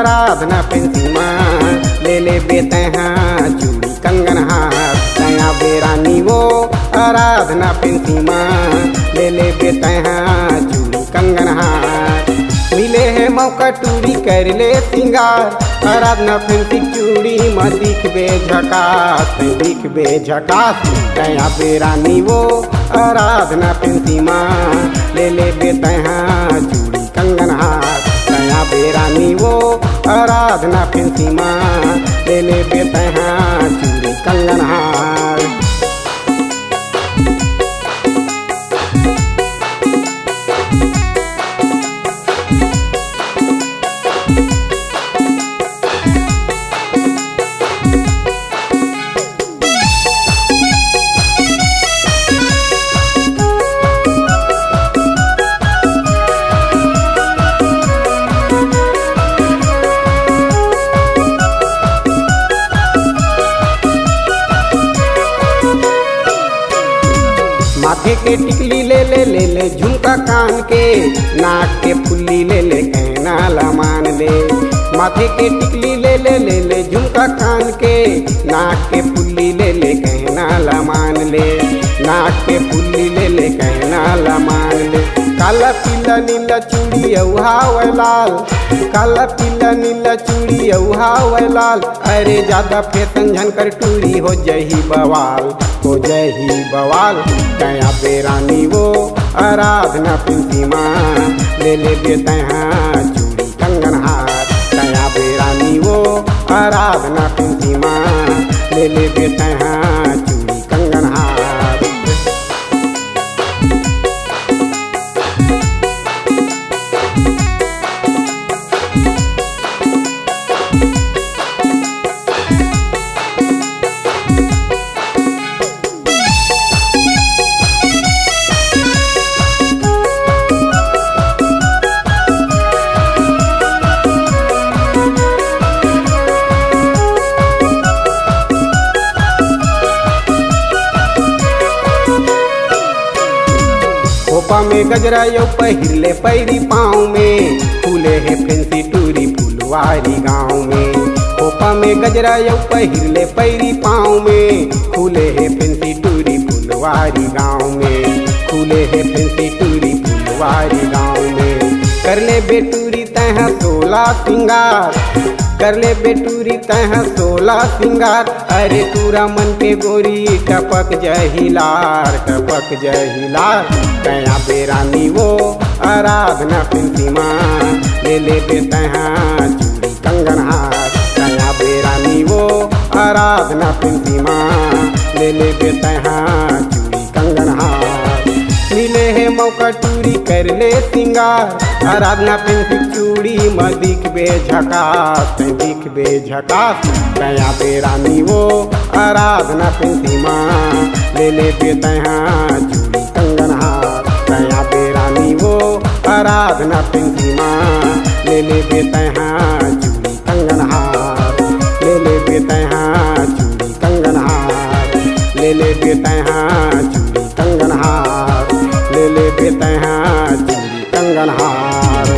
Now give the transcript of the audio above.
आराधना पेंसीमा ले ले बेतहा चूड़ी कंगन हार तया बेरानी वो आराधना पेंसीमा ले ले बेतहा चूड़ी कंगन हार मिले है मौका टूरी कर ले सिंगार आराधना पेंसी चूड़ी म दिखबे झकास तया बेरानी वो आराधना पेंसीमा ले ले बेतहा चूड़ी कंगन हार तया बेरानी वो आराधना पेंसीमा ले ले बेतहा चूड़ी कंगन हार माथे के टिकली ले ले झुमका कान के नाक के फुल्ली ले ले कहना लमान ले माथे के टिकली ले ले झुमका कान के नाक के फुल्ली ले ले कहना लमान ले नाक के फुल्ली ले ले कहना लमान ले काला पीला नीला चूड़ी औहा लाल काला पीला नीला चूड़ी औहा लाल अरे ज्यादा फैशन झनकर टूरी हो जही बवाल तया बेरानी वो आराधना पेंसीमा ले ले बेतहा चूड़ी कंगन हार तया बेरानी वो आराधना पेंसीमा ले ले बेतहा चूड़ी कंगन हार खोपा में गजरा यो पहिरले पैरी पाँव में फूले है फेंसी टूरी फुलवारी गाँव में खोपा में गजरा यो पहिरले पैरी पाँव में फूले है फेंसी टूरी फुलवारी गाँव में फूले है फेंसी टूरी फुलवारी गाँव में कर ले बेटूरी तह 16 सिंगार कर ले बेटूरी तह 16 सिंगार अरे पूरा मन के गोरी टपक जहिलार तया बेरानी वो आराधना पेंसीमा ले ले बेतहा चूड़ी कंगन हार तया बेरानी वो आराधना पेंसीमा ले ले बेतहा चूड़ी कंगन हार मिले है मौका टूरी कर ले सिंगार आराधना पेंसी चूड़ी म दिखबे झकास तया बेरानी वो आराधना पेंसीमा ले ले बेतहा चूड़ी कंगन हार तया बेरानी वो आराधना पेंसीमा ले ले बेतहा चूड़ी कंगन हार ले ले बेतहा चूड़ी कंगन हार ले ले बेतहा चूड़ी कंगन हार ले ले बेतहा चूड़ी कंगन हार।